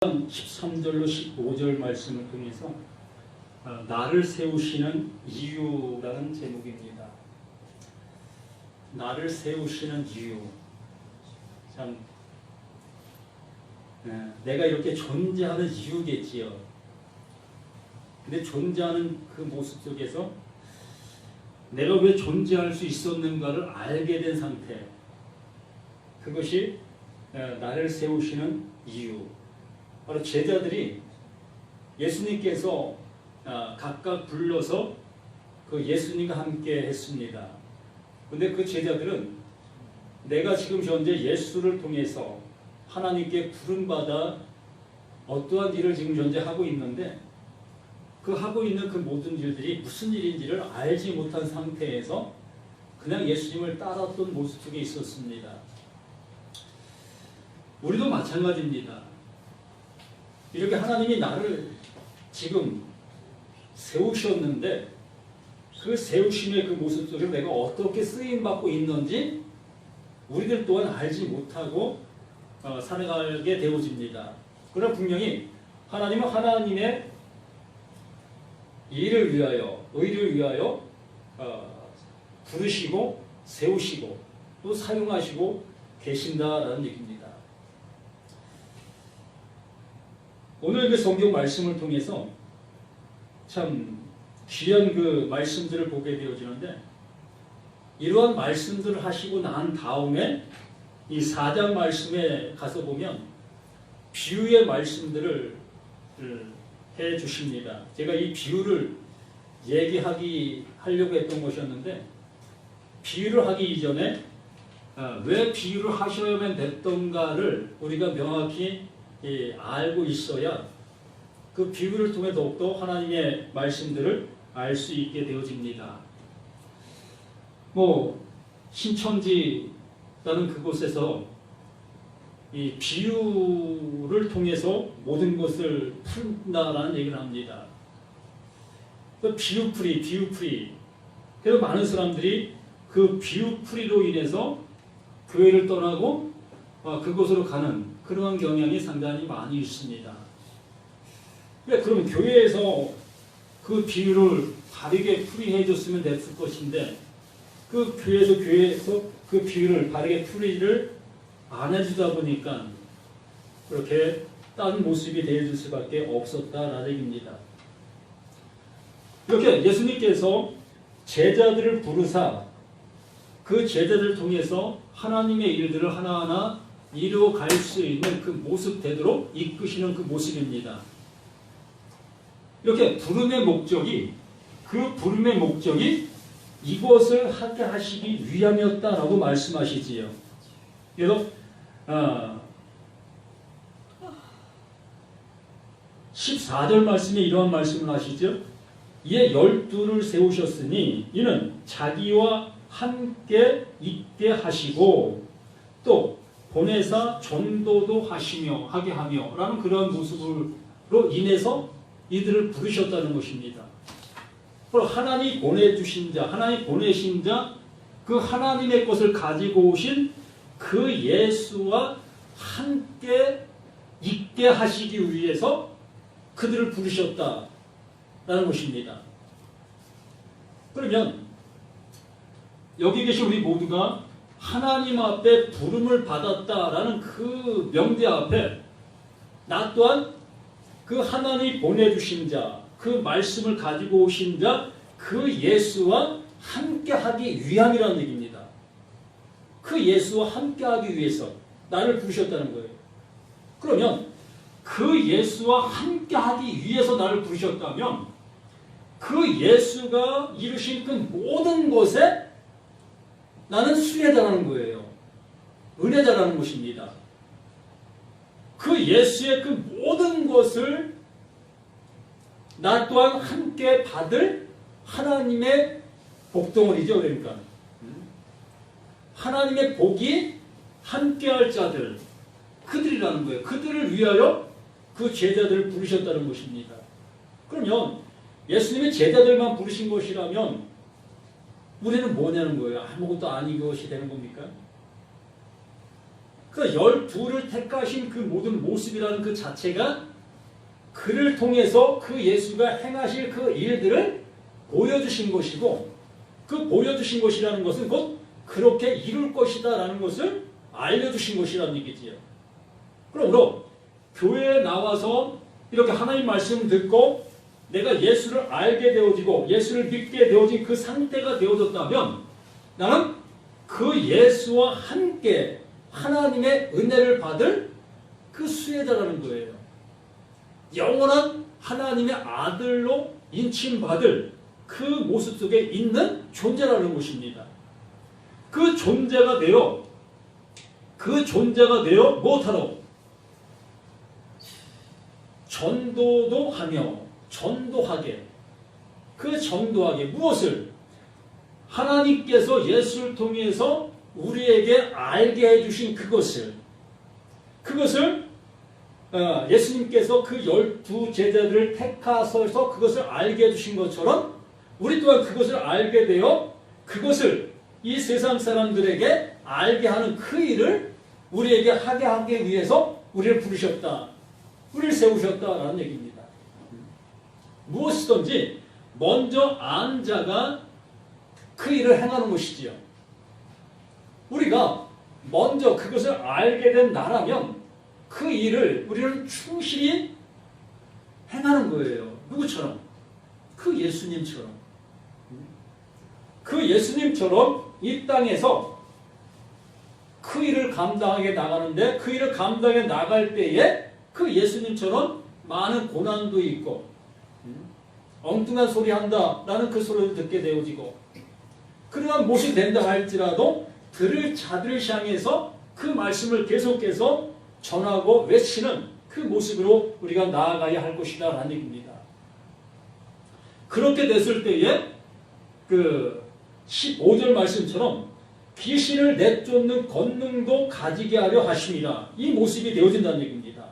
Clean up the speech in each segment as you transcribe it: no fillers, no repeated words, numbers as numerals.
13절로 15절 말씀을 통해서 나를 세우시는 이유라는 제목입니다. 나를 세우시는 이유. 참 내가 이렇게 존재하는 이유겠지요. 근데 존재하는 그 모습 속에서 내가 왜 존재할 수 있었는가를 알게 된 상태, 그것이 나를 세우시는 이유. 바로 제자들이 예수님께서 각각 불러서 그 예수님과 함께 했습니다. 근데 그 제자들은 내가 지금 현재 예수를 통해서 하나님께 부름받아 어떠한 일을 지금 현재 하고 있는데, 그 하고 있는 그 모든 일들이 무슨 일인지를 알지 못한 상태에서 그냥 예수님을 따랐던 모습 속에 있었습니다. 우리도 마찬가지입니다. 이렇게 하나님이 나를 지금 세우셨는데 그 세우심의 그 모습 속에 내가 어떻게 쓰임받고 있는지 우리들 또한 알지 못하고 살아가게 되어집니다. 그러나 분명히 하나님은 하나님의 일을 위하여, 의를 위하여 부르시고 세우시고 또 사용하시고 계신다라는 얘기입니다. 오늘 그 성경 말씀을 통해서 참 귀한 그 말씀들을 보게 되어지는데, 이러한 말씀들을 하시고 난 다음에 이 4장 말씀에 가서 보면 비유의 말씀들을 해 주십니다. 제가 이 비유를 하려고 했던 것이었는데, 비유를 하기 이전에 왜 비유를 하셔야만 됐던가를 우리가 명확히 알고 있어야 그 비유를 통해 더욱더 하나님의 말씀들을 알 수 있게 되어집니다. 신천지라는 그곳에서 이 비유를 통해서 모든 것을 푼다라는 얘기를 합니다. 그 비유풀이. 그래서 많은 사람들이 그 비유풀이로 인해서 교회를 떠나고 그곳으로 가는 그러한 경향이 상당히 많이 있습니다. 그러면 교회에서 그 비유를 바르게 풀이해 줬으면 됐을 것인데, 그 교회에서 그 비유를 바르게 풀이를 안 해주다 보니까 그렇게 딴 모습이 되어줄 수밖에 없었다라는 얘기입니다. 이렇게 예수님께서 제자들을 부르사 그 제자들을 통해서 하나님의 일들을 하나하나 이루어갈 수 있는 그 모습 되도록 이끄시는 그 모습입니다. 이렇게 부름의 목적이 이것을 하게 하시기 위함이었다라고 말씀하시지요. 그래서 14절 말씀에 이러한 말씀을 하시죠. 이에 12를 세우셨으니 이는 자기와 함께 있게 하시고 또 보내사 전도도 하게 하며 라는 그런 모습으로 인해서 이들을 부르셨다는 것입니다. 하나님이 보내주신 자, 하나님이 보내신 자, 그 하나님의 것을 가지고 오신 그 예수와 함께 있게 하시기 위해서 그들을 부르셨다라는 것입니다. 그러면 여기 계신 우리 모두가 하나님 앞에 부름을 받았다라는 그 명제 앞에 나 또한 그 하나님이 보내주신 자, 그 말씀을 가지고 오신 자, 그 예수와 함께하기 위함이라는 얘기입니다. 그 예수와 함께하기 위해서 나를 부르셨다는 거예요. 그러면 그 예수와 함께하기 위해서 나를 부르셨다면 그 예수가 이루신 그 모든 것에 나는 수혜자라는 거예요. 은혜자라는 것입니다. 그 예수의 그 모든 것을 나 또한 함께 받을 하나님의 복덩어리죠. 그러니까 하나님의 복이 함께할 자들, 그들이라는 거예요. 그들을 위하여 그 제자들을 부르셨다는 것입니다. 그러면 예수님의 제자들만 부르신 것이라면 우리는 뭐냐는 거예요. 아무것도 아닌 것이 되는 겁니까? 그 12를 택하신 그 모든 모습이라는 그 자체가 그를 통해서 그 예수가 행하실 그 일들을 보여주신 것이고, 그 보여주신 것이라는 것은 곧 그렇게 이룰 것이다 라는 것을 알려주신 것이라는 얘기지요. 그러므로 교회에 나와서 이렇게 하나님 말씀을 듣고 내가 예수를 알게 되어지고 예수를 믿게 되어진 그 상태가 되어졌다면 나는 그 예수와 함께 하나님의 은혜를 받을 그 수혜자라는 거예요. 영원한 하나님의 아들로 인칭받을 그 모습 속에 있는 존재라는 것입니다. 그 존재가 되어 무엇하러? 전도도 하며 전도하게, 그 전도하게 무엇을? 하나님께서 예수를 통해서 우리에게 알게 해주신 그것을 예수님께서 그 12 제자들을 택하셔서 그것을 알게 해주신 것처럼 우리 또한 그것을 알게 되어 그것을 이 세상 사람들에게 알게 하는 그 일을 우리에게 하게 하기 위해서 우리를 부르셨다, 우리를 세우셨다라는 얘기입니다. 무엇이든지 먼저 안 자가 그 일을 행하는 것이지요. 우리가 먼저 그것을 알게 된 나라면 그 일을 우리는 충실히 행하는 거예요. 누구처럼? 그 예수님처럼. 그 예수님처럼 이 땅에서 그 일을 감당하게 나가는데, 그 일을 감당해 나갈 때에 그 예수님처럼 많은 고난도 있고 엉뚱한 소리 한다라는 그 소리를 듣게 되어지고, 그러한 모습이 된다 할지라도 들을 자들을 향해서 그 말씀을 계속해서 전하고 외치는 그 모습으로 우리가 나아가야 할 것이다 라는 얘기입니다. 그렇게 됐을 때에 그 15절 말씀처럼 귀신을 내쫓는 권능도 가지게 하려 하심이라, 이 모습이 되어진다는 얘기입니다.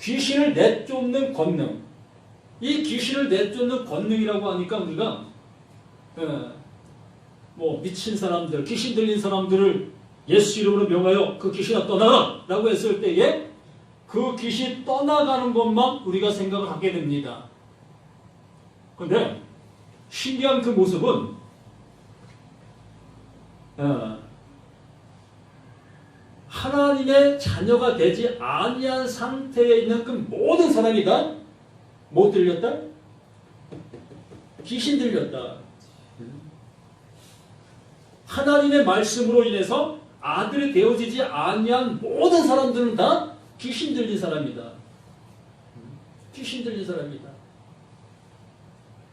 귀신을 내쫓는 권능, 이 귀신을 내쫓는 권능이라고 하니까 우리가 미친 사람들, 귀신 들린 사람들을 예수 이름으로 명하여 그 귀신아 떠나라 라고 했을 때에 그 귀신 떠나가는 것만 우리가 생각을 하게 됩니다. 그런데 신기한 그 모습은 하나님의 자녀가 되지 아니한 상태에 있는 그 모든 사람이 다 못 들렸다? 귀신 들렸다. 하나님의 말씀으로 인해서 아들이 되어지지 아니한 모든 사람들은 다 귀신 들린 사람이다. 귀신 들린 사람이다.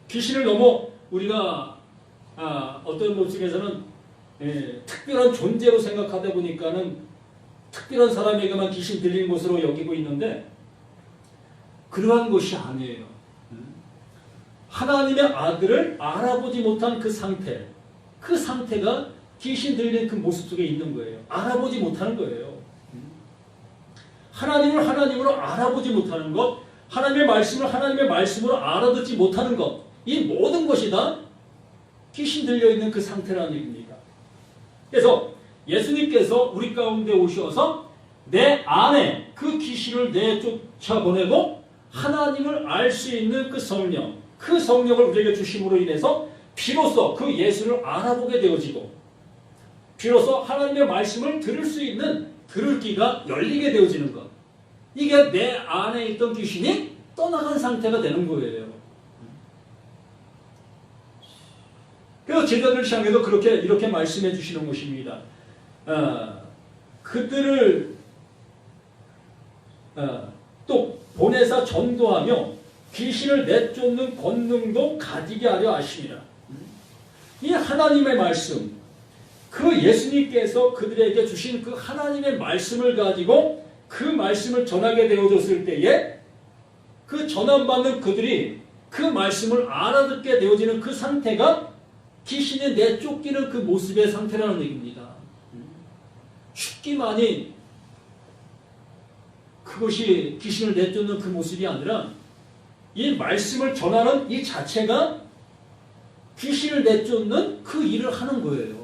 귀신을 넘어 우리가 어떤 모습에서는 특별한 존재로 생각하다 보니까는 특별한 사람에게만 귀신 들린 것으로 여기고 있는데, 그러한 것이 아니에요. 하나님의 아들을 알아보지 못한 그 상태, 그 상태가 귀신 들린 그 모습 속에 있는 거예요. 알아보지 못하는 거예요. 하나님을 하나님으로 알아보지 못하는 것, 하나님의 말씀을 하나님의 말씀으로 알아듣지 못하는 것, 이 모든 것이 다 귀신 들려있는 그 상태라는 얘기입니다. 그래서 예수님께서 우리 가운데 오셔서 내 안에 그 귀신을 내쫓아보내고 하나님을 알 수 있는 그 성령, 그 성령을 우리에게 주심으로 인해서 비로소 그 예수를 알아보게 되어지고, 비로소 하나님의 말씀을 들을 수 있는 들을 귀가 열리게 되어지는 것, 이게 내 안에 있던 귀신이 떠나간 상태가 되는 거예요. 그래서 제자들 향해도 이렇게 말씀해 주시는 것입니다. 그들을 또 보내사 전도하며 귀신을 내쫓는 권능도 가지게 하려 하심이라. 이 하나님의 말씀, 그 예수님께서 그들에게 주신 그 하나님의 말씀을 가지고 그 말씀을 전하게 되어졌을 때에 그 전함받는 그들이 그 말씀을 알아듣게 되어지는 그 상태가 귀신이 내쫓기는 그 모습의 상태라는 얘기입니다. 죽기만이 그것이 귀신을 내쫓는 그 모습이 아니라 이 말씀을 전하는 이 자체가 귀신을 내쫓는 그 일을 하는 거예요.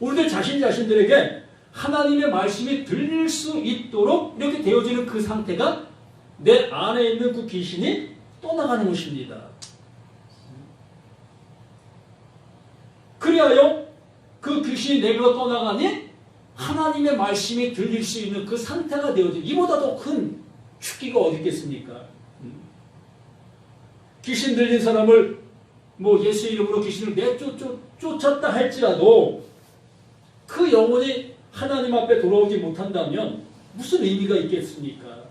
우리들 자신들에게 하나님의 말씀이 들릴 수 있도록 이렇게 되어지는 그 상태가 내 안에 있는 그 귀신이 떠나가는 것입니다. 그리하여 그 귀신이 내게로 떠나가니 하나님의 말씀이 들릴 수 있는 그 상태가 되어진, 이보다 더 큰 축기가 어디 있겠습니까? 귀신 들린 사람을 예수 이름으로 귀신을 내쫓았다 할지라도 그 영혼이 하나님 앞에 돌아오지 못한다면 무슨 의미가 있겠습니까?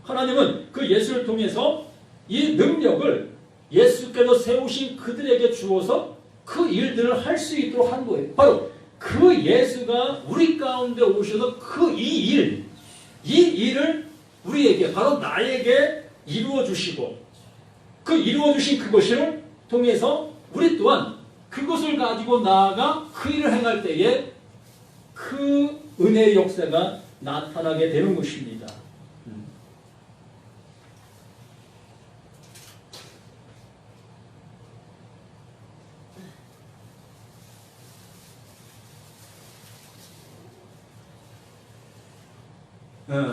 하나님은 그 예수를 통해서 이 능력을 예수께서 세우신 그들에게 주어서 그 일들을 할 수 있도록 한 거예요. 바로 그 예수가 우리 가운데 오셔서 이 일을 우리에게, 바로 나에게 이루어 주시고, 그 이루어 주신 그것을 통해서 우리 또한 그것을 가지고 나아가 그 일을 행할 때에 그 은혜의 역사가 나타나게 되는 것입니다.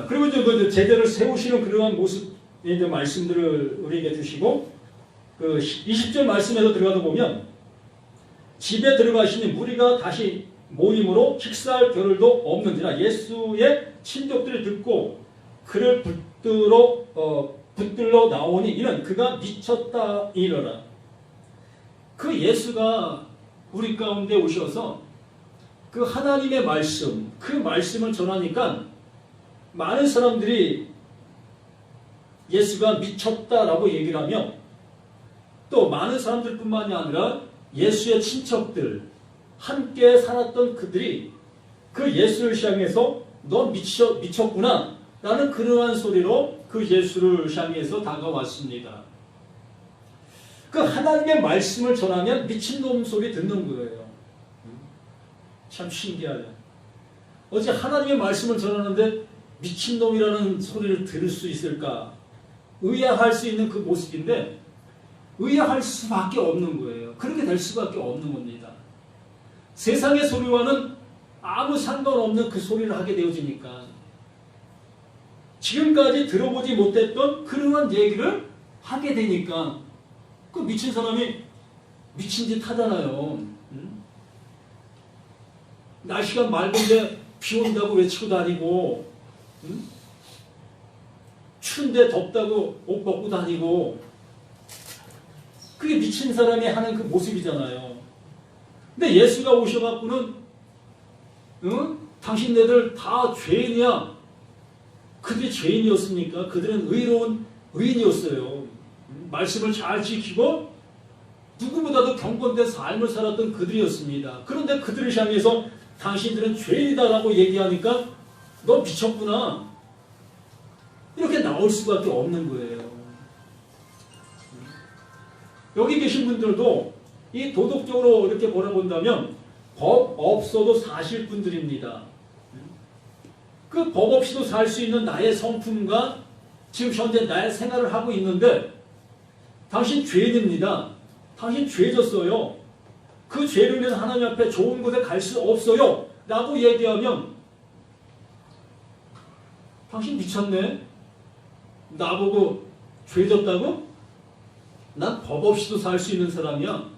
그리고 이제 그 제대를 세우시는 그러한 모습의 말씀들을 우리에게 주시고, 그 20절 말씀에서 들어가다 보면 집에 들어가시니 무리가 다시 모임으로 식사할 겨를도 없는지라 예수의 친족들이 듣고 그를 붙들러 나오니 이는 그가 미쳤다 이러라. 그 예수가 우리 가운데 오셔서 그 하나님의 말씀, 그 말씀을 전하니까 많은 사람들이 예수가 미쳤다라고 얘기를 하며, 또 많은 사람들뿐만이 아니라 예수의 친척들, 함께 살았던 그들이 그 예수를 향해서 너 미쳤구나 라는 그러한 소리로 그 예수를 향해서 다가왔습니다. 그 하나님의 말씀을 전하면 미친놈 소리 듣는 거예요. 참 신기하네. 어째 하나님의 말씀을 전하는데 미친놈이라는 소리를 들을 수 있을까? 의아할 수 있는 그 모습인데 의아할 수밖에 없는 거예요. 그렇게 될 수밖에 없는 겁니다. 세상의 소리와는 아무 상관없는 그 소리를 하게 되어지니까 지금까지 들어보지 못했던 그러한 얘기를 하게 되니까 그 미친 사람이 미친 짓 하잖아요. 날씨가 맑은데 비 온다고 외치고 다니고, 추운데 덥다고 옷 벗고 다니고, 그게 미친 사람이 하는 그 모습이잖아요. 근데 예수가 오셔갖고는 당신네들 다 죄인이야. 그들이 죄인이었습니까? 그들은 의로운 의인이었어요. 말씀을 잘 지키고 누구보다도 경건된 삶을 살았던 그들이었습니다. 그런데 그들을 향해서 당신들은 죄인이다라고 얘기하니까 너 미쳤구나, 이렇게 나올 수밖에 없는 거예요. 여기 계신 분들도 이 도덕적으로 이렇게 보라본다면 법 없어도 사실 분들입니다. 그 법 없이도 살 수 있는 나의 성품과 지금 현재 나의 생활을 하고 있는데 당신 죄인입니다. 당신 죄졌어요. 그 죄를 위해서 하나님 앞에 좋은 곳에 갈 수 없어요 라고 얘기하면 당신 미쳤네? 나보고 죄졌다고? 난 법 없이도 살 수 있는 사람이야.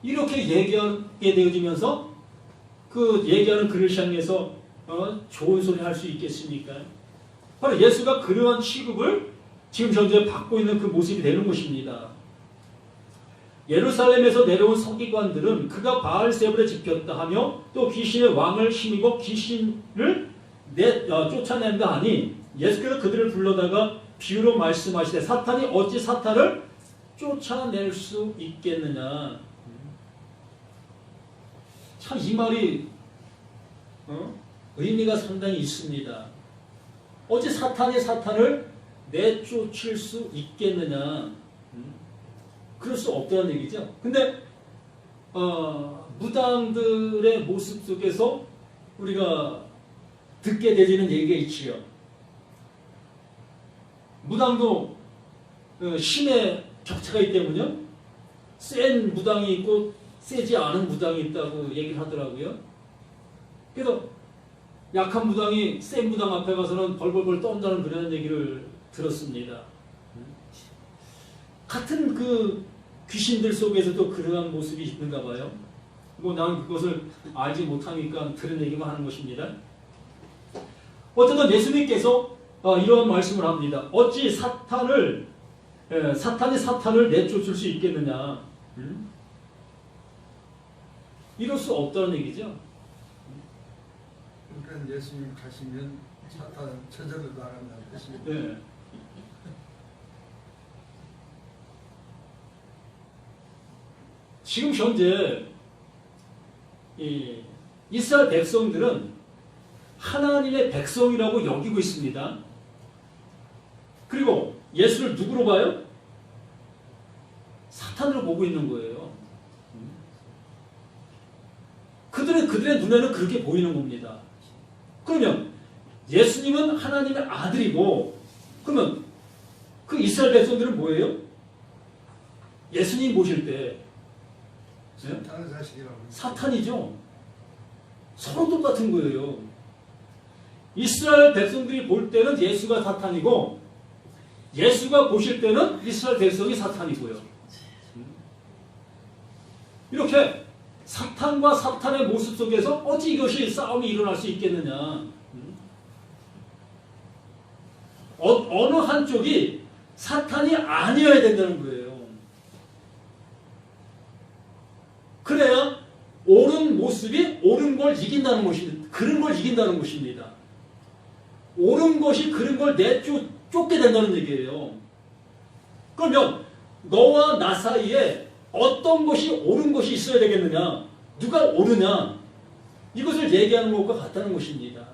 이렇게 얘기하게 되어지면서 그 얘기하는 그를 향해서 좋은 소리 할 수 있겠습니까? 바로 예수가 그러한 취급을 지금 현재 받고 있는 그 모습이 되는 것입니다. 예루살렘에서 내려온 서기관들은 그가 바알세불에 집혔다 하며 또 귀신의 왕을 힘입어 귀신을 쫓아낸다 하니 예수께서 그들을 불러다가 비유로 말씀하시되 사탄이 어찌 사탄을 쫓아낼 수 있겠느냐. 참 이 말이 의미가 상당히 있습니다. 어찌 사탄이 사탄을 내쫓을 수 있겠느냐. 그럴 수 없다는 얘기죠. 근데 무당들의 모습 속에서 우리가 듣게 되지는 얘기가 있지요. 무당도 힘의 격차가 있기 때문에 센 무당이 있고 세지 않은 무당이 있다고 얘기를 하더라고요. 그래서 약한 무당이 센 무당 앞에 가서는 벌벌벌 떤다는 그런 얘기를 들었습니다. 같은 그 귀신들 속에서도 그러한 모습이 있는가 봐요. 뭐 난 그것을 알지 못하니까 들은 얘기만 하는 것입니다. 어쨌든 예수님께서 이런 말씀을 합니다. 어찌 사탄이 사탄을 내쫓을 수 있겠느냐? 이럴 수 없다는 얘기죠. 그러니까 예수님 가시면 사탄은 저절로 나간다는 뜻입니다. 네. 지금 현재 이스라엘 백성들은 하나님의 백성이라고 여기고 있습니다. 그리고 예수를 누구로 봐요? 사탄으로 보고 있는 거예요. 그들의 눈에는 그렇게 보이는 겁니다. 그러면 예수님은 하나님의 아들이고, 그러면 그 이스라엘 백성들은 뭐예요? 예수님 보실 때 사탄의 자식이라고. 사탄이죠. 서로 똑같은 거예요. 이스라엘 백성들이 볼 때는 예수가 사탄이고, 예수가 보실 때는 이스라엘 백성이 사탄이고요. 이렇게 사탄과 사탄의 모습 속에서 어찌 이것이 싸움이 일어날 수 있겠느냐. 어느 한쪽이 사탄이 아니어야 된다는 거예요. 그래야 옳은 모습이 옳은 걸 이긴다는 것입니다. 그런 걸 이긴다는 것입니다. 옳은 것이 그런 걸 쫓게 된다는 얘기예요. 그러면 너와 나 사이에 어떤 것이 옳은 것이 있어야 되겠느냐? 누가 옳으냐? 이것을 얘기하는 것과 같다는 것입니다.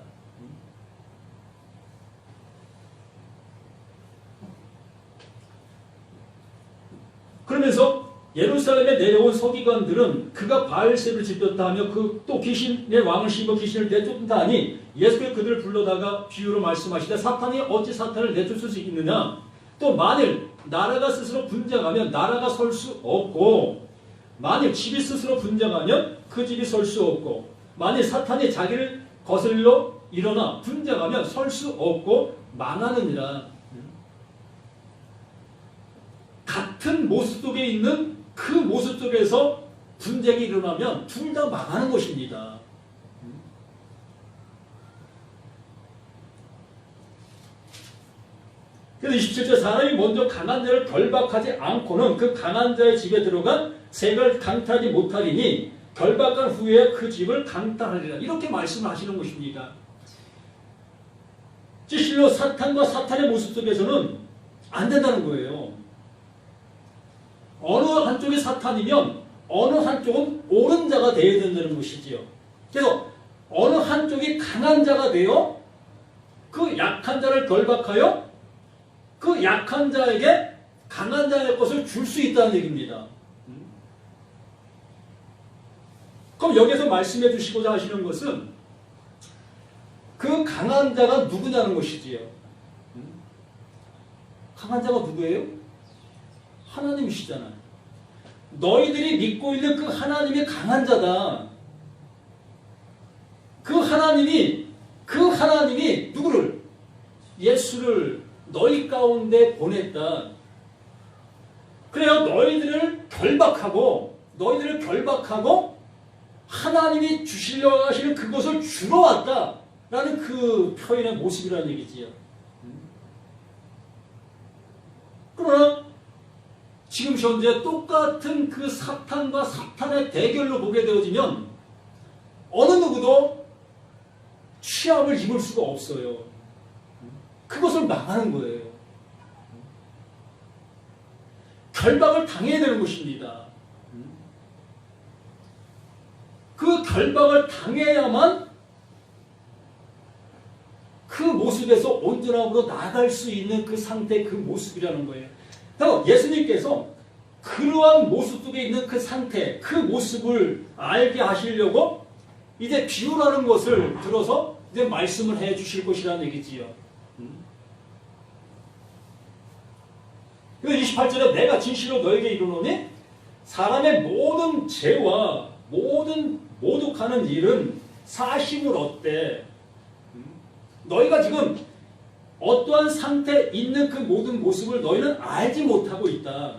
그러면서 예루살렘에 내려온 서기관들은 그가 바알세를 지켰다 하며 또 귀신의 왕을 씹어 귀신을 내쫓는다 하니 예수께서 그들을 불러다가 비유로 말씀하시되 사탄이 어찌 사탄을 내쫓을 수 있느냐? 또 만일 나라가 스스로 분쟁하면 나라가 설 수 없고, 만일 집이 스스로 분쟁하면 그 집이 설 수 없고, 만일 사탄이 자기를 거슬러 일어나 분쟁하면 설 수 없고 망하느니라. 같은 모습 속에 있는 그 모습 속에서 분쟁이 일어나면 둘 다 망하는 것입니다. 그래서 27절 사람이 먼저 강한 자를 결박하지 않고는 그 강한 자의 집에 들어가 색을 강탈하지 못하리니 결박한 후에 그 집을 강탈하리라. 이렇게 말씀을 하시는 것입니다. 실로 사탄과 사탄의 모습 속에서는 안 된다는 거예요. 어느 한쪽이 사탄이면 어느 한쪽은 옳은 자가 되어야 된다는 것이지요. 그래서 어느 한쪽이 강한 자가 되어 그 약한 자를 결박하여 그 약한 자에게 강한 자의 것을 줄 수 있다는 얘기입니다. 그럼 여기서 말씀해 주시고자 하시는 것은 그 강한 자가 누구냐는 것이지요. 강한 자가 누구예요? 하나님이시잖아요. 너희들이 믿고 있는 그 하나님이 강한 자다. 그 하나님이 누구를? 예수를 너희 가운데 보냈다. 그래야 너희들을 결박하고 하나님이 주시려고 하시는 그것을 주러 왔다라는 그 표현의 모습이라는 얘기지요. 그러나 지금 현재 똑같은 그 사탄과 사탄의 대결로 보게 되어지면 어느 누구도 취함을 입을 수가 없어요. 그것을 망하는 거예요. 결박을 당해야 되는 것입니다. 그 결박을 당해야만 그 모습에서 온전함으로 나아갈 수 있는 그 상태, 그 모습이라는 거예요. 그래서 예수님께서 그러한 모습 속에 있는 그 상태, 그 모습을 알게 하시려고 이제 비유라는 것을 들어서 이제 말씀을 해 주실 것이라는 얘기지요. 28절에 내가 진실로 너에게 이르노니 사람의 모든 죄와 모든 모독하는 일은 사심을 얻되 너희가 지금 어떠한 상태에 있는 그 모든 모습을 너희는 알지 못하고 있다.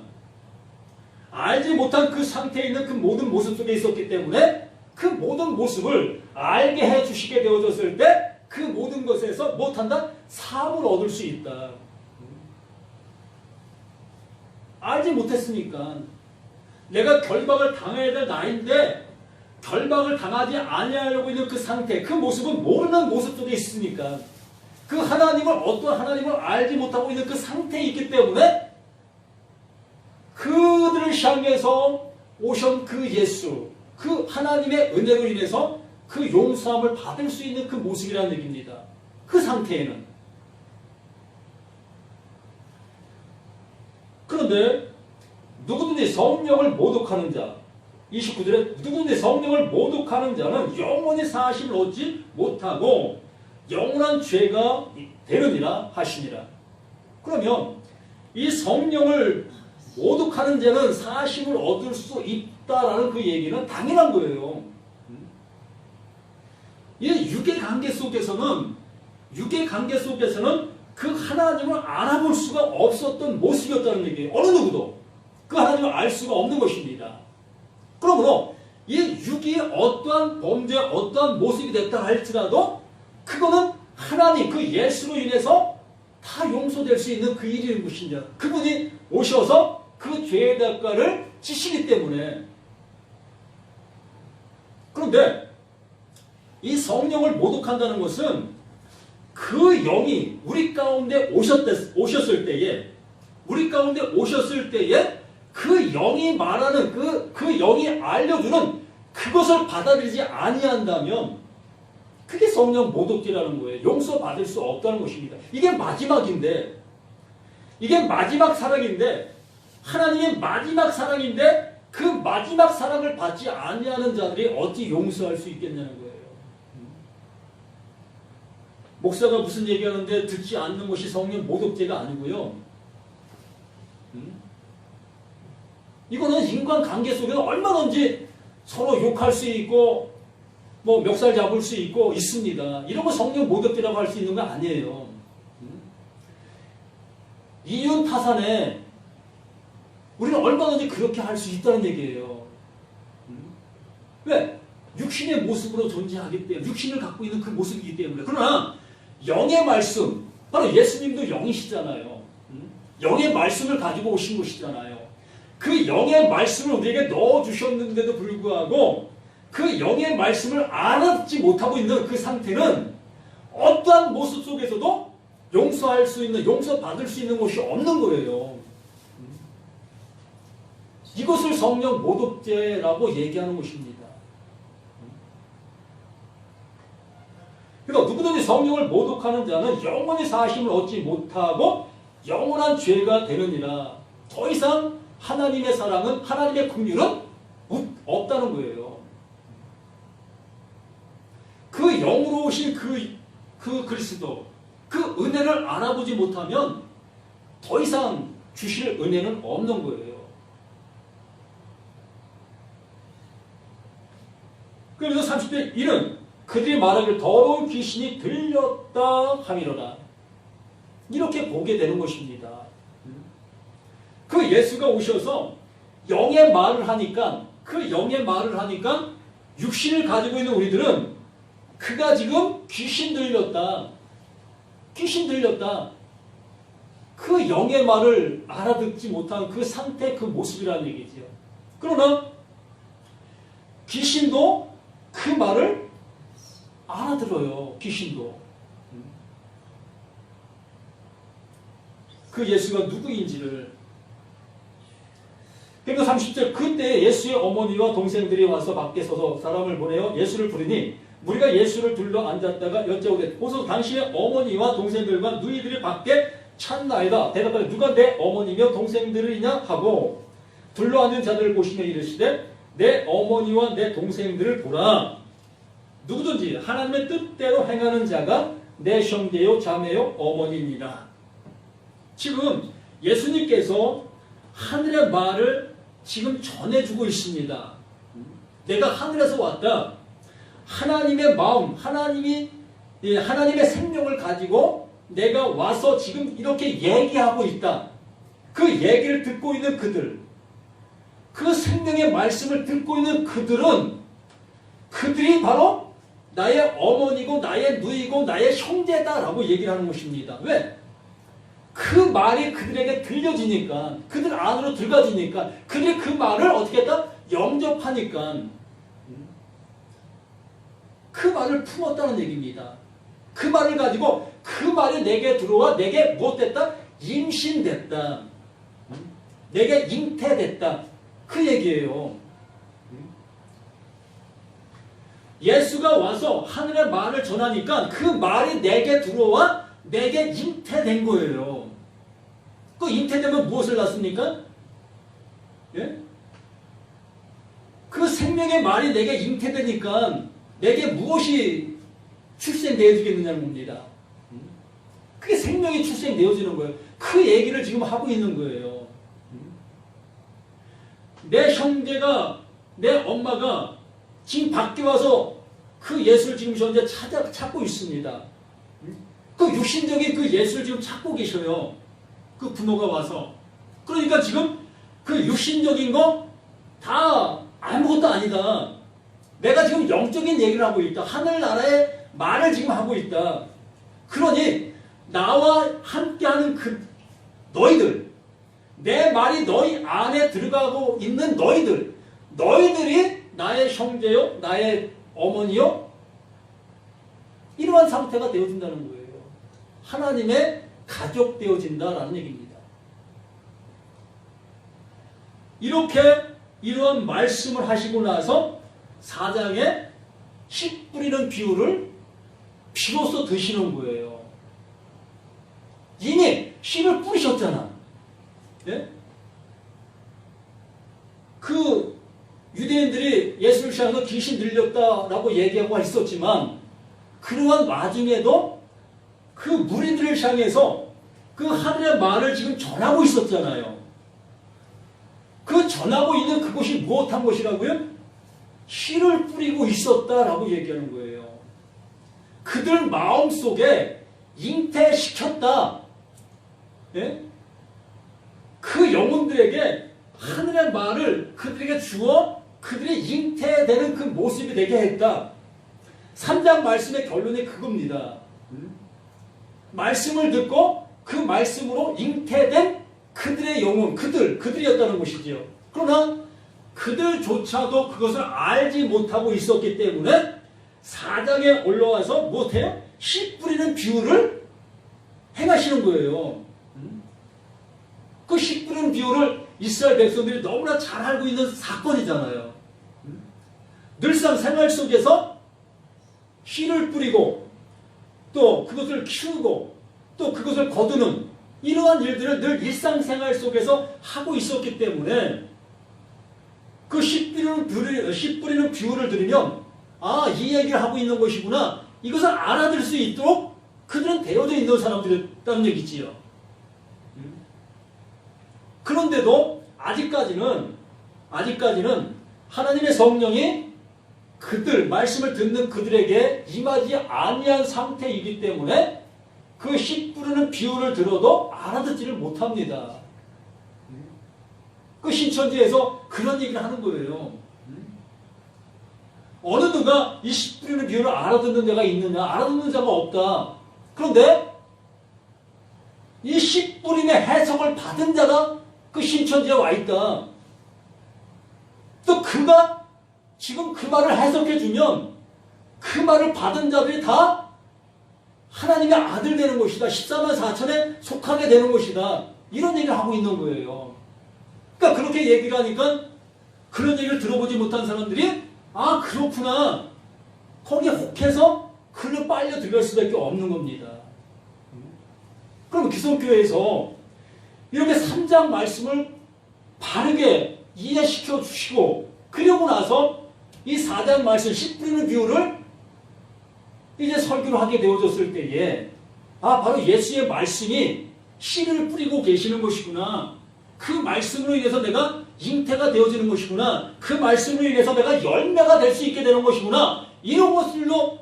알지 못한 그 상태에 있는 그 모든 모습 속에 있었기 때문에 그 모든 모습을 알게 해주시게 되어졌을 때 그 모든 것에서 못한다? 사함을 얻을 수 있다. 알지 못했으니까 내가 결박을 당해야 될 나이인데 결박을 당하지 아니하려고 있는 그 상태, 그 모습은 모르는 모습 속에 있으니까 그 하나님을 어떤 하나님을 알지 못하고 있는 그 상태에 있기 때문에 그들을 향해서 오신 그 예수, 그 하나님의 은혜로 인해서 그 용서함을 받을 수 있는 그 모습이라는 얘기입니다. 그 상태에는. 그런데 누구든지 성령을 모독하는 자, 29절에 누구든지 성령을 모독하는 자는 영원히 사하심을 얻지 못하고 영원한 죄가 되느니라 하시니라. 그러면 이 성령을 모독하는 자는 사하심을 얻을 수 있다라는 그 얘기는 당연한 거예요. 이 육의 관계 속에서는 그 하나님을 알아볼 수가 없었던 모습이었다는 얘기예요. 어느 누구도 그 하나님을 알 수가 없는 것입니다. 그러므로 이 육이 어떠한 범죄, 어떠한 모습이 됐다 할지라도 그거는 하나님, 그 예수로 인해서 다 용서될 수 있는 그 일인 것입니다. 그분이 오셔서 그 죄의 대가를 지시기 때문에. 그런데 이 성령을 모독한다는 것은 그 영이 우리 가운데 오셨을 때에 그 영이 말하는 그 영이 알려주는 그것을 받아들이지 아니한다면 그게 성령 모독죄라는 거예요. 용서받을 수 없다는 것입니다. 이게 마지막인데, 이게 마지막 사랑인데, 하나님의 마지막 사랑인데 그 마지막 사랑을 받지 아니하는 자들이 어찌 용서할 수 있겠냐는 거예요. 목사가 무슨 얘기하는데 듣지 않는 것이 성령 모독죄가 아니고요. 이거는 인간관계 속에서 얼마든지 서로 욕할 수 있고 뭐 멱살 잡을 수 있고 있습니다. 이런 거 성령 모독죄라고 할 수 있는 거 아니에요. 이윤 타산에 우리는 얼마든지 그렇게 할 수 있다는 얘기예요. 왜? 육신의 모습으로 존재하기 때문에, 육신을 갖고 있는 그 모습이기 때문에. 그러나 영의 말씀, 바로 예수님도 영이시잖아요. 영의 말씀을 가지고 오신 것이잖아요. 그 영의 말씀을 우리에게 넣어주셨는데도 불구하고 그 영의 말씀을 알아듣지 못하고 있는 그 상태는 어떠한 모습 속에서도 용서할 수 있는, 용서받을 수 있는 것이 없는 거예요. 이것을 성령 모독죄라고 얘기하는 것입니다. 그러니까 누구든지 성령을 모독하는 자는 영원히 사심을 얻지 못하고 영원한 죄가 되느니라. 더 이상 하나님의 사랑은, 하나님의 긍휼은 없다는 거예요. 그 영으로 오신 그 그리스도, 그 은혜를 알아보지 못하면 더 이상 주실 은혜는 없는 거예요. 그래서 30절 1은 그들이 말하기를 더러운 귀신이 들렸다 함이로라. 이렇게 보게 되는 것입니다. 그 예수가 오셔서 영의 말을 하니까, 그 영의 말을 하니까 육신을 가지고 있는 우리들은 그가 지금 귀신 들렸다. 귀신 들렸다. 그 영의 말을 알아듣지 못한 그 상태, 그 모습이라는 얘기죠. 그러나 귀신도 그 말을 알아들어요. 귀신도. 그 예수가 누구인지를. 그러니까 30절 그때 예수의 어머니와 동생들이 와서 밖에 서서 사람을 보내어 예수를 부르니 무리가 예수를 둘러 앉았다가 여쭤오되 보소 당신의 어머니와 동생들과 너희들이 밖에 찾나이다. 대답하되 누가 내 어머니며 동생들이냐 하고 둘러 앉은 자들을 보시며 이르시되 내 어머니와 내 동생들을 보라. 누구든지 하나님의 뜻대로 행하는 자가 내 형제요 자매요 어머니니라. 지금 예수님께서 하늘의 말을 지금 전해주고 있습니다. 내가 하늘에서 왔다. 하나님의 마음, 하나님의 생명을 가지고 내가 와서 지금 이렇게 얘기하고 있다. 그 얘기를 듣고 있는 그들, 그 생명의 말씀을 듣고 있는 그들이 바로 나의 어머니고 나의 누이고 나의 형제다라고 얘기를 하는 것입니다. 왜? 그 말이 그들에게 들려지니까, 그들 안으로 들어가지니까, 그들이 그 말을 어떻게 했다? 영접하니까 그 말을 품었다는 얘기입니다. 그 말을 가지고 그 말이 내게 들어와 내게 무엇됐다? 임신됐다. 내게 잉태됐다. 그 얘기예요. 예수가 와서 하늘의 말을 전하니까 그 말이 내게 들어와 내게 잉태된 거예요. 그 잉태되면 무엇을 낳습니까? 예? 그 생명의 말이 내게 잉태되니까 내게 무엇이 출생되어지겠느냐는 겁니다. 그게 생명이 출생되어지는 거예요. 그 얘기를 지금 하고 있는 거예요. 내 형제가, 내 엄마가 지금 밖에 와서 그 예수를 지금 현재 찾고 있습니다. 그 육신적인 그 예수를 지금 찾고 계셔요. 그 부모가 와서. 그러니까 지금 그 육신적인 거 다 아무것도 아니다. 내가 지금 영적인 얘기를 하고 있다. 하늘나라의 말을 지금 하고 있다. 그러니 나와 함께하는 그 너희들, 내 말이 너희 안에 들어가고 있는 너희들이 나의 형제요, 나의 어머니요, 이러한 상태가 되어진다는 거예요. 하나님의 가족 되어진다라는 얘기입니다. 이렇게 이러한 말씀을 하시고 나서 4장에 씨 뿌리는 비유를 비로소 드시는 거예요. 이미 씨를 뿌리셨잖아. 예? 그 유대인들이 예수를 향해서 귀신 들렸다라고 얘기하고 있었지만 그러한 와중에도 그 무리들을 향해서 그 하늘의 말을 지금 전하고 있었잖아요. 그 전하고 있는 그곳이 무엇한 것이라고요? 씨를 뿌리고 있었다라고 얘기하는 거예요. 그들 마음속에 잉태시켰다. 예? 그 영혼들에게 하늘의 말을 그들에게 주어 그들이 잉태되는 그 모습이 되게 했다. 3장 말씀의 결론이 그겁니다. 말씀을 듣고 그 말씀으로 잉태된 그들의 영혼, 그들이었다는 것이지요. 그러나 그들조차도 그것을 알지 못하고 있었기 때문에 4장에 올라와서 못해요? 씨 뿌리는 비유를 행하시는 거예요. 그 씨 뿌리는 비유를 이스라엘 백성들이 너무나 잘 알고 있는 사건이잖아요. 늘상 생활 속에서 씨를 뿌리고 또 그것을 키우고 또 그것을 거두는 이러한 일들을 늘 일상생활 속에서 하고 있었기 때문에 그 씨 뿌리는 비유를 들으면 아, 이 얘기를 하고 있는 것이구나. 이것을 알아들 수 있도록 그들은 되어져 있는 사람들이었다는 얘기지요. 그런데도 아직까지는 하나님의 성령이 그들, 말씀을 듣는 그들에게 임하지 아니한 상태이기 때문에 그 씨 뿌리는 비유를 들어도 알아듣지를 못합니다. 그 신천지에서 그런 얘기를 하는 거예요. 어느 누가 이 씨 뿌리는 비유를 알아듣는 데가 있느냐? 알아듣는 자가 없다. 그런데 이 씨 뿌림의 해석을 받은 자가 그 신천지에 와 있다. 또 그가 지금 그 말을 해석해주면 그 말을 받은 자들이 다 하나님의 아들 되는 것이다. 14만 4천에 속하게 되는 것이다. 이런 얘기를 하고 있는 거예요. 그러니까 그렇게 얘기를 하니까 그런 얘기를 들어보지 못한 사람들이 아, 그렇구나. 거기에 혹해서 글로 빨려 들어갈 수밖에 없는 겁니다. 그럼 기성교회에서 이렇게 3장 말씀을 바르게 이해시켜 주시고 그러고 나서 이 4장 말씀 씨 뿌리는 비유를 이제 설교를 하게 되어졌을 때에 아, 바로 예수의 말씀이 씨를 뿌리고 계시는 것이구나. 그 말씀으로 인해서 내가 잉태가 되어지는 것이구나. 그 말씀으로 인해서 내가 열매가 될 수 있게 되는 것이구나. 이런 것들로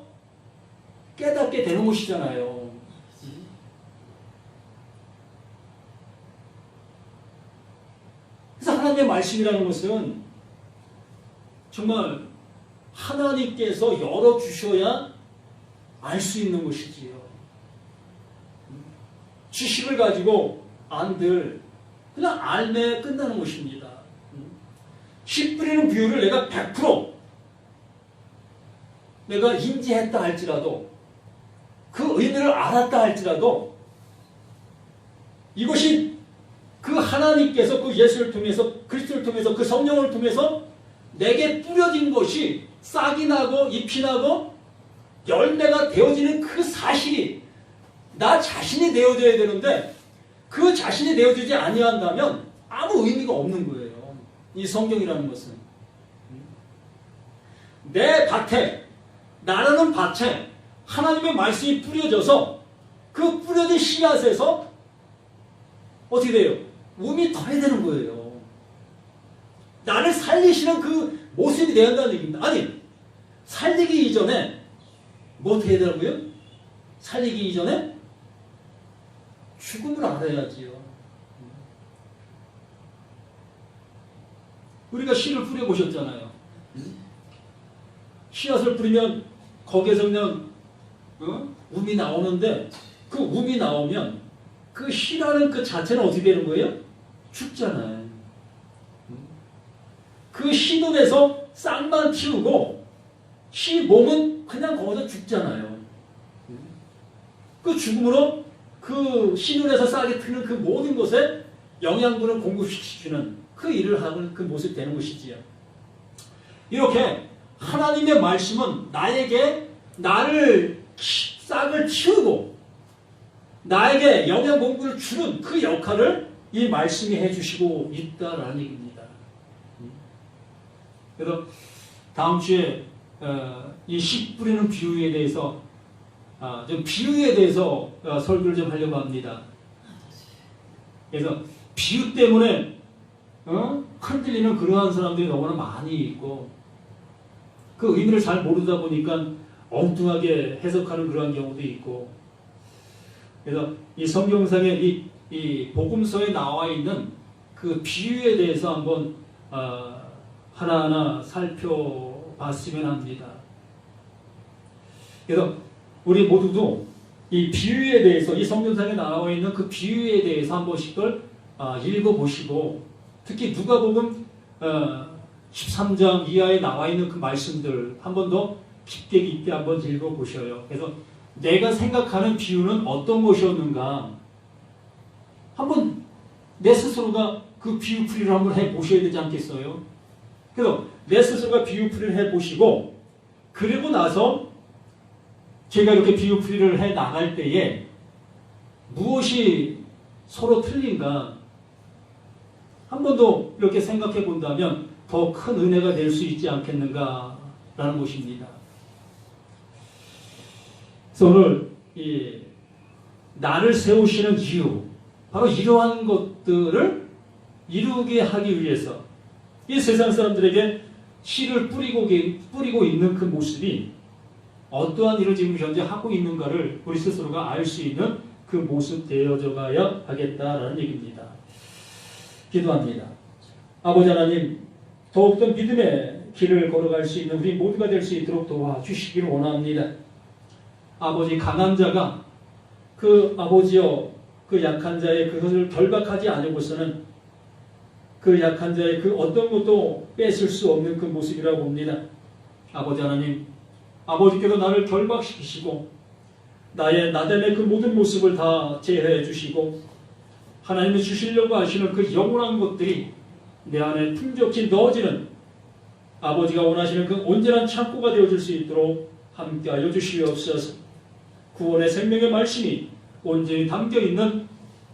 깨닫게 되는 것이잖아요. 그래서 하나님의 말씀이라는 것은 정말 하나님께서 열어주셔야 알 수 있는 것이지요. 지식을 가지고 안들 그냥 알매 끝나는 것입니다. 씨 뿌리는 비유를 내가 100% 내가 인지했다 할지라도 그 의미를 알았다 할지라도 이것이 그 하나님께서 그 예수를 통해서 그리스도를 통해서 그 성령을 통해서 내게 뿌려진 것이 싹이 나고 잎이 나고 열매가 되어지는 그 사실이 나 자신이 되어져야 되는데 그 자신이 되어지지 아니한다면 아무 의미가 없는 거예요. 이 성경이라는 것은 내 밭에 나라는 밭에 하나님의 말씀이 뿌려져서 그 뿌려진 씨앗에서 어떻게 돼요? 움이 터야 되는 거예요. 나를 살리시는 그 모습이 되어야 한다는 얘기입니다. 아니 살리기 이전에 뭐 어떻게 해야 되라고요? 살리기 이전에 죽음을 알아야지요. 우리가 씨를 뿌려보셨잖아요. 씨앗을 뿌리면 거기에서 그냥 움이 나오는데 그 움이 나오면 그 씨라는 그 자체는 어떻게 되는 거예요? 죽잖아요. 그 씨눈에서 싹만 틔우고 씨 몸은 그냥 거기서 죽잖아요. 그 죽음으로 그 씨눈에서 싹이 트는 그 모든 것에 영양분을 공급시키는 그 일을 하는 그 모습이 되는 것이지요. 이렇게 하나님의 말씀은 나에게 나를 싹을 틔우고 나에게 영양 공급을 주는 그 역할을 이 말씀이 해주시고 있다라는 얘기입니다. 그래서 다음 주에 이 씨 뿌리는 비유에 대해서 좀 비유에 대해서 설교를 좀 하려고 합니다. 그래서 비유 때문에 흔들리는 그러한 사람들이 너무나 많이 있고 그 의미를 잘 모르다 보니까 엉뚱하게 해석하는 그러한 경우도 있고 그래서 이 성경상의 이 복음서에 나와 있는 그 비유에 대해서 한번 하나하나 살펴봤으면 합니다. 그래서 우리 모두도 이 비유에 대해서 이 성경상에 나와 있는 그 비유에 대해서 한 번씩들 읽어보시고 특히 누가복음 13장 이하에 나와 있는 그 말씀들 한 번 더 깊게 한번 읽어보셔요. 그래서 내가 생각하는 비유는 어떤 것이었는가 한번 내 스스로가 그 비유풀이를 한번 해보셔야 되지 않겠어요? 그래서 내 스스로가 비유풀이를 해보시고 그리고 나서 제가 이렇게 비유풀이를 해 나갈 때에 무엇이 서로 틀린가 한 번 더 이렇게 생각해 본다면 더 큰 은혜가 될 수 있지 않겠는가라는 것입니다. 그래서 오늘 이 나를 세우시는 이유 바로 이러한 것들을 이루게 하기 위해서 이 세상 사람들에게 씨를 뿌리고 있는 그 모습이 어떠한 일을 지금 현재 하고 있는가를 우리 스스로가 알 수 있는 그 모습 되어져 가야 하겠다라는 얘기입니다. 기도합니다. 아버지 하나님 더욱더 믿음의 길을 걸어갈 수 있는 우리 모두가 될 수 있도록 도와주시기를 원합니다. 아버지 강한 자가 그 아버지여 그 약한 자의 그것을 결박하지 않으고서는 그 약한 자의 그 어떤 것도 뺏을 수 없는 그 모습이라고 봅니다. 아버지 하나님 아버지께서 나를 결박시키시고 나의 나됨의 그 모든 모습을 다 제어해 주시고 하나님이 주시려고 하시는 그 영원한 것들이 내 안에 풍족히 넣어지는 아버지가 원하시는 그 온전한 창고가 되어질 수 있도록 함께하여 주시옵소서. 구원의 생명의 말씀이 온전히 담겨있는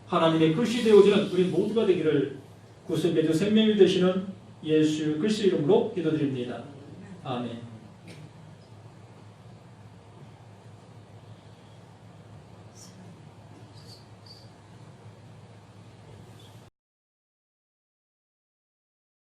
하나님의 글씨 되어지는 우리 모두가 되기를 구속의 주 생명이 되시는 예수 그리스도 이름으로 기도드립니다. 아멘.